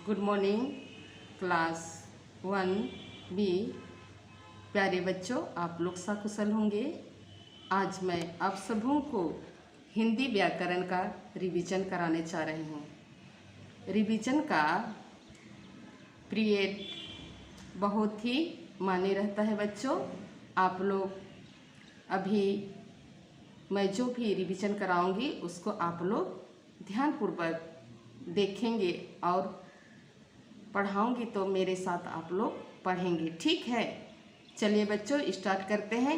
Good morning class 1B। प्यारे बच्चों, आप लोग सकुशल होंगे। आज मैं आप सबों को हिंदी व्याकरण का रिवीजन कराने जा रही हूँ। रिवीजन का पीरियड बहुत ही मायने रहता है बच्चों। आप लोग अभी मैं जो भी रिवीजन कराऊंगी उसको आप लोग ध्यानपूर्वक देखेंगे और पढ़ाऊंगी तो मेरे साथ आप लोग पढ़ेंगे, ठीक है। चलिए बच्चों, स्टार्ट करते हैं।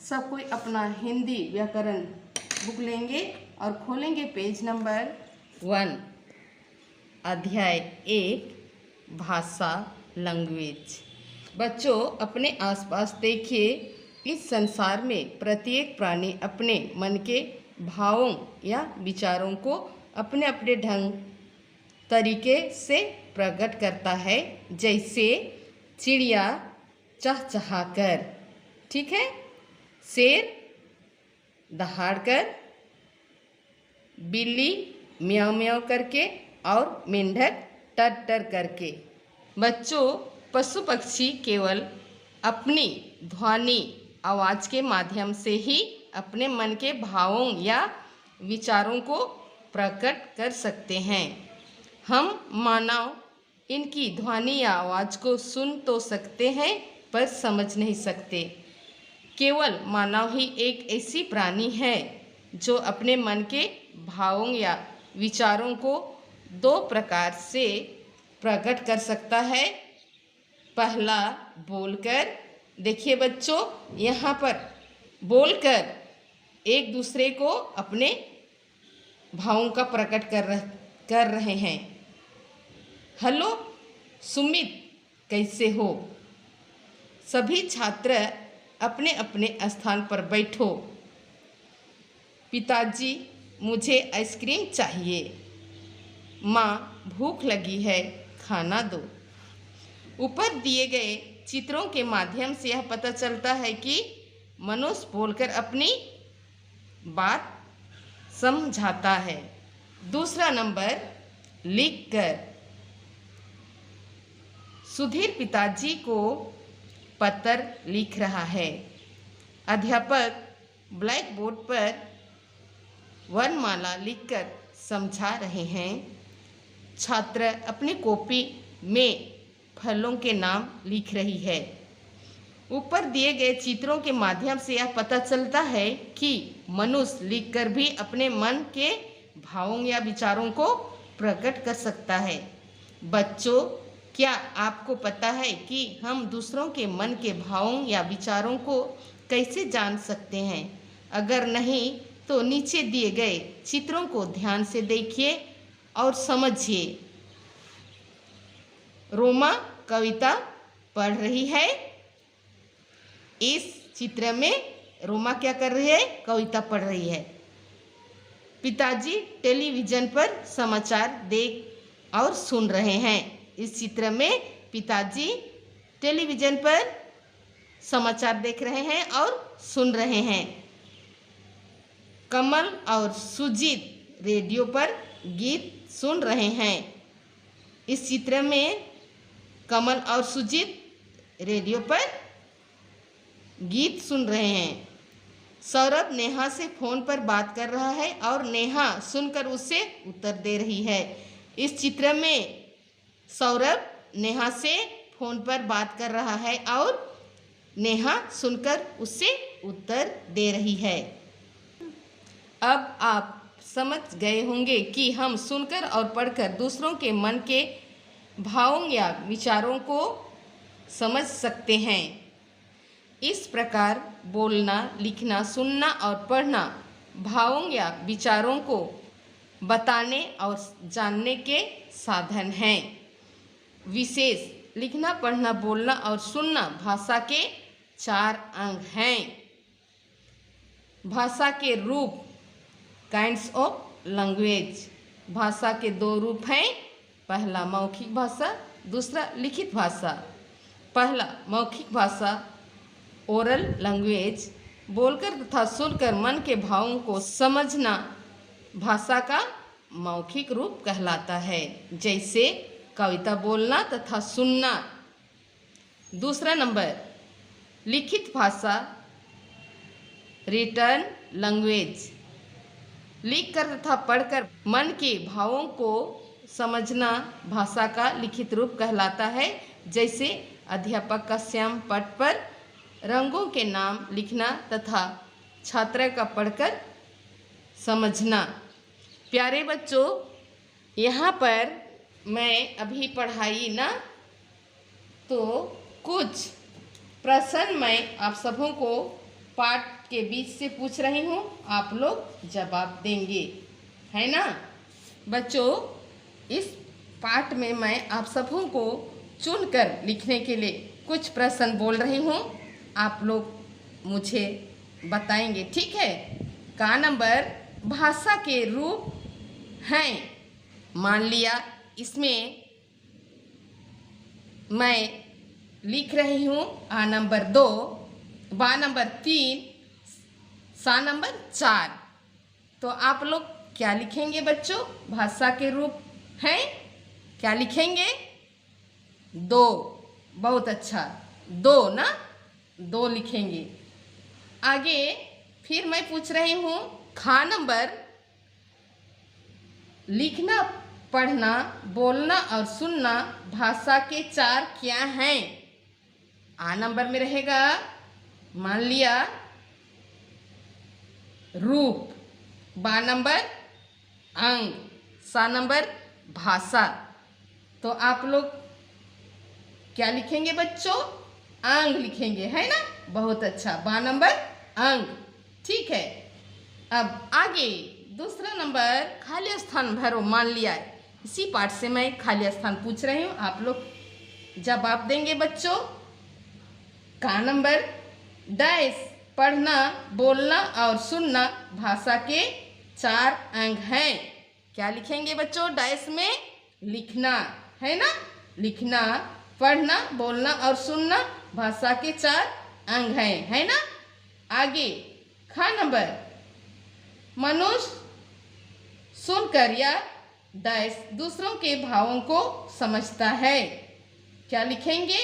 सब कोई अपना हिंदी व्याकरण बुक लेंगे और खोलेंगे पेज नंबर 1, अध्याय 1, भाषा लैंग्वेज। बच्चों, अपने आसपास देखिए। इस संसार में प्रत्येक प्राणी अपने मन के भावों या विचारों को अपने अपने ढंग तरीके से प्रकट करता है। जैसे चिड़िया चहचहाकर, ठीक है, शेर दहाड़कर, बिल्ली म्याऊं म्याऊं करके और मेंढक टर टर करके। बच्चों, पशु पक्षी केवल अपनी ध्वनि आवाज़ के माध्यम से ही अपने मन के भावों या विचारों को प्रकट कर सकते हैं। हम मानव इनकी ध्वनि या आवाज़ को सुन तो सकते हैं पर समझ नहीं सकते। केवल मानव ही एक ऐसी प्राणी है जो अपने मन के भावों या विचारों को 2 प्रकार से प्रकट कर सकता है। पहला, बोलकर। देखिए बच्चों, यहाँ पर बोलकर एक दूसरे को अपने भावों का प्रकट कर रहे हैं। हेलो सुमित, कैसे हो? सभी छात्र अपने अपने स्थान पर बैठो। पिताजी, मुझे आइसक्रीम चाहिए। माँ, भूख लगी है, खाना दो। ऊपर दिए गए चित्रों के माध्यम से यह पता चलता है कि मनुष्य बोलकर अपनी बात समझाता है। दूसरा नंबर, लिखकर। सुधीर पिताजी को पत्र लिख रहा है। अध्यापक ब्लैक बोर्ड पर वर्णमाला लिखकर समझा रहे हैं। छात्र अपनी कॉपी में फलों के नाम लिख रही है। ऊपर दिए गए चित्रों के माध्यम से यह पता चलता है कि मनुष्य लिखकर भी अपने मन के भावों या विचारों को प्रकट कर सकता है। बच्चों, क्या आपको पता है कि हम दूसरों के मन के भावों या विचारों को कैसे जान सकते हैं? अगर नहीं तो नीचे दिए गए चित्रों को ध्यान से देखिए और समझिए। रोमा कविता पढ़ रही है। इस चित्र में रोमा क्या कर रही है? कविता पढ़ रही है। पिताजी टेलीविज़न पर समाचार देख और सुन रहे हैं। इस चित्र में पिताजी टेलीविज़न पर समाचार देख रहे हैं और सुन रहे हैं। कमल और सुजीत रेडियो पर गीत सुन रहे हैं। इस चित्र में कमल और सुजीत रेडियो पर गीत सुन रहे हैं। सौरभ नेहा से फ़ोन पर बात कर रहा है और नेहा सुनकर उससे उत्तर दे रही है। इस चित्र में सौरभ नेहा से फ़ोन पर बात कर रहा है और नेहा सुनकर उससे उत्तर दे रही है। अब आप समझ गए होंगे कि हम सुनकर और पढ़कर दूसरों के मन के भावों या विचारों को समझ सकते हैं। इस प्रकार बोलना, लिखना, सुनना और पढ़ना भावों या विचारों को बताने और जानने के साधन हैं। विशेष लिखना, पढ़ना, बोलना और सुनना भाषा के 4 अंग हैं। भाषा के रूप, काइंड्स ऑफ लैंग्वेज। भाषा के 2 रूप हैं। पहला मौखिक भाषा, दूसरा लिखित भाषा। पहला मौखिक भाषा, ओरल लैंग्वेज, बोलकर तथा सुनकर मन के भावों को समझना भाषा का मौखिक रूप कहलाता है। जैसे कविता बोलना तथा सुनना। दूसरा नंबर लिखित भाषा, रिटर्न लैंग्वेज, लिखकर तथा पढ़कर मन के भावों को समझना भाषा का लिखित रूप कहलाता है। जैसे अध्यापक का श्याम पट पर रंगों के नाम लिखना तथा छात्र का पढ़कर समझना। प्यारे बच्चों, यहाँ पर मैं अभी पढ़ाई ना तो कुछ प्रश्न मैं आप सबों को पाठ के बीच से पूछ रही हूँ, आप लोग जवाब देंगे, है ना बच्चों। इस पाठ में मैं आप सबों को चुनकर लिखने के लिए कुछ प्रश्न बोल रही हूँ, आप लोग मुझे बताएंगे, ठीक है। का नंबर भाषा के रूप हैं। मान लिया इसमें मैं लिख रही हूँ आ नंबर 2, बा नंबर 3, सा नंबर 4। तो आप लोग क्या लिखेंगे बच्चों? भाषा के रूप हैं, क्या लिखेंगे? 2। बहुत अच्छा, 2 ना, 2 लिखेंगे। आगे फिर मैं पूछ रही हूँ खा नंबर लिखना, पढ़ना, बोलना और सुनना भाषा के 4 क्या हैं? आ नंबर में रहेगा, मान लिया रूप, बा नंबर अंग, सा नंबर भाषा। तो आप लोग क्या लिखेंगे बच्चों? अंग लिखेंगे, है ना। बहुत अच्छा, बा नंबर अंग, ठीक है। अब आगे दूसरा नंबर खाली स्थान भरो। मान लिया है, इसी पाठ से मैं खाली स्थान पूछ रही हूँ, आप लोग जवाब देंगे बच्चों। का नंबर डैश पढ़ना, बोलना और सुनना भाषा के 4 अंग हैं। क्या लिखेंगे बच्चों? डैश में लिखना, है ना। लिखना, पढ़ना, बोलना और सुनना भाषा के 4 अंग हैं, है ना। आगे खा नंबर मनुष्य सुनकर या डैश दूसरों के भावों को समझता है। क्या लिखेंगे?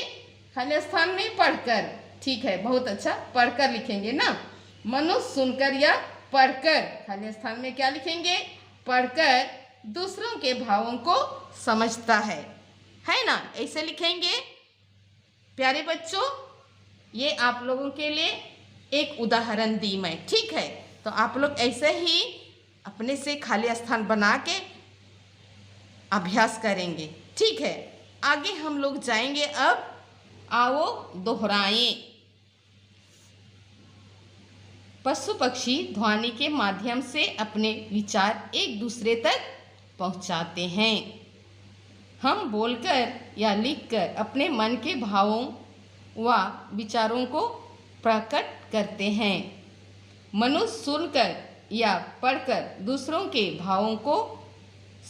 खाली स्थान में पढ़कर, ठीक है, बहुत अच्छा, पढ़कर लिखेंगे ना। मनुष्य सुनकर या पढ़कर, खाली स्थान में क्या लिखेंगे? पढ़कर दूसरों के भावों को समझता है ना, ऐसे लिखेंगे। प्यारे बच्चों, ये आप लोगों के लिए एक उदाहरण दी मैं, ठीक है। तो आप लोग ऐसे ही अपने से खाली स्थान बना के अभ्यास करेंगे, ठीक है। आगे हम लोग जाएंगे। अब आओ दोहराएं। पशु पक्षी ध्वनि के माध्यम से अपने विचार एक दूसरे तक पहुंचाते हैं। हम बोलकर या लिखकर अपने मन के भावों व विचारों को प्रकट करते हैं। मनुष्य सुनकर या पढ़कर दूसरों के भावों को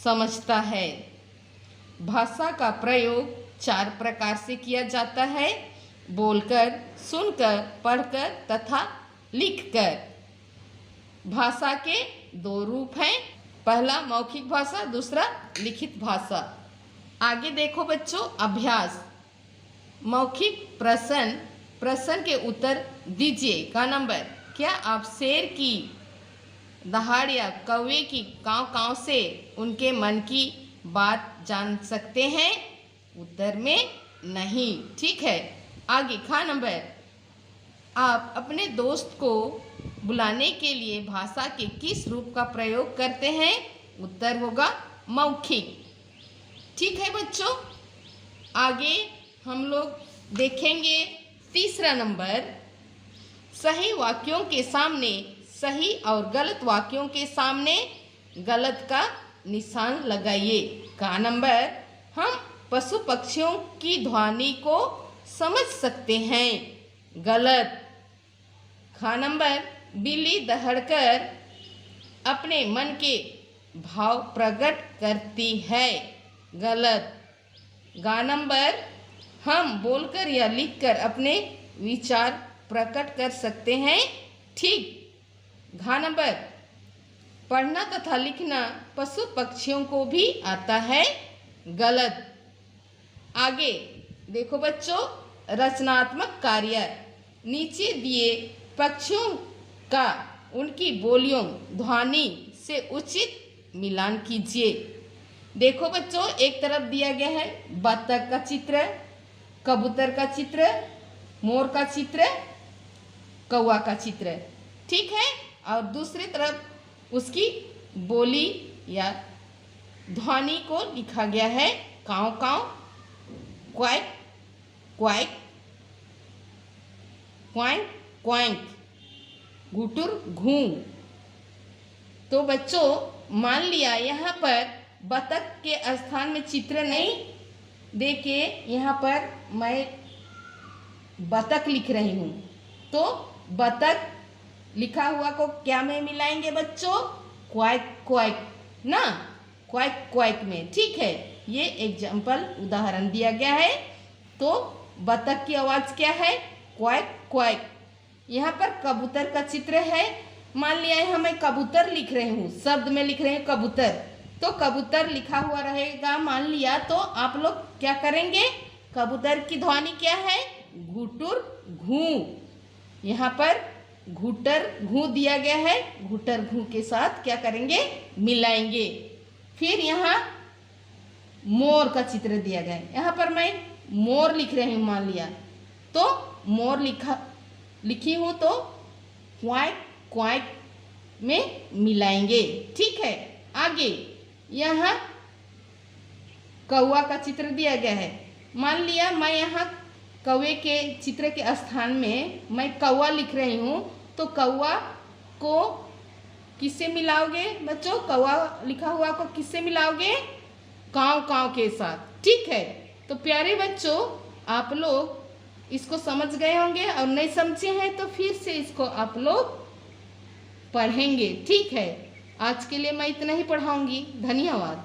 समझता है। भाषा का प्रयोग 4 प्रकार से किया जाता है: बोलकर, सुनकर, पढ़कर तथा लिखकर। भाषा के 2 रूप हैं, पहला मौखिक भाषा, दूसरा लिखित भाषा। आगे देखो बच्चों, अभ्यास। मौखिक प्रश्न के उत्तर दीजिए। का नंबर, क्या आप शेर की दहाड़ या कौवे की काँव काँव से उनके मन की बात जान सकते हैं? उत्तर में नहीं, ठीक है। आगे खा नंबर, आप अपने दोस्त को बुलाने के लिए भाषा के किस रूप का प्रयोग करते हैं? उत्तर होगा मौखिक, ठीक है बच्चों। आगे हम लोग देखेंगे तीसरा नंबर, सही वाक्यों के सामने सही और गलत वाक्यों के सामने गलत का निशान लगाइए। का नंबर, हम पशु पक्षियों की ध्वनि को समझ सकते हैं। गलत। खा नंबर, बिल्ली दहड़कर अपने मन के भाव प्रकट करती है। गलत। गा नंबर, हम बोलकर या लिखकर अपने विचार प्रकट कर सकते हैं। ठीक। घा नंबर, पढ़ना तथा लिखना पशु पक्षियों को भी आता है। गलत। आगे देखो बच्चों, रचनात्मक कार्य। नीचे दिए पक्षियों का उनकी बोलियों ध्वनि से उचित मिलान कीजिए। देखो बच्चों, एक तरफ दिया गया है बतख का चित्र, कबूतर का चित्र, मोर का चित्र, कौवा का चित्र, ठीक है। और दूसरी तरफ उसकी बोली या ध्वनि को लिखा गया है काव काव, क्वैक क्वैक, क्वैंक क्वैंक, घुटुर घूं। तो बच्चों मान लिया यहाँ पर बतख के स्थान में चित्र नहीं दे के यहाँ पर मैं बतख लिख रही हूँ, तो बतख लिखा हुआ को क्या में मिलाएंगे बच्चों? क्वैक क्वैक ना, क्वैक क्वैक में, ठीक है। ये एग्जाम्पल उदाहरण दिया गया है। तो बतख की आवाज़ क्या है? Quack quack. यहाँ पर कबूतर का चित्र है। मान लिया है मैं कबूतर लिख रही हूँ, शब्द में लिख रहे हैं कबूतर, तो कबूतर लिखा हुआ रहेगा मान लिया, तो आप लोग क्या करेंगे? कबूतर की ध्वनि क्या है? घुटुर घूं। यहाँ पर घुटर घूं दिया गया है, घुटर घूं के साथ क्या करेंगे? मिलाएंगे। फिर यहाँ मोर का चित्र दिया गया है, यहाँ पर मैं मोर लिख रही हूँ मान लिया, तो मोर लिखी हूँ तो क्वैक क्वैक में मिलाएंगे, ठीक है। आगे यहाँ कौवा का चित्र दिया गया है। मान लिया मैं यहाँ कौवे के चित्र के स्थान में मैं कौवा लिख रही हूँ, तो कौवा को किससे मिलाओगे बच्चों? कौवा लिखा हुआ को किससे मिलाओगे? काव काव के साथ, ठीक है। तो प्यारे बच्चों, आप लोग इसको समझ गए होंगे, और नहीं समझे हैं तो फिर से इसको आप लोग पढ़ेंगे, ठीक है। आज के लिए मैं इतना ही पढ़ाऊंगी। धन्यवाद।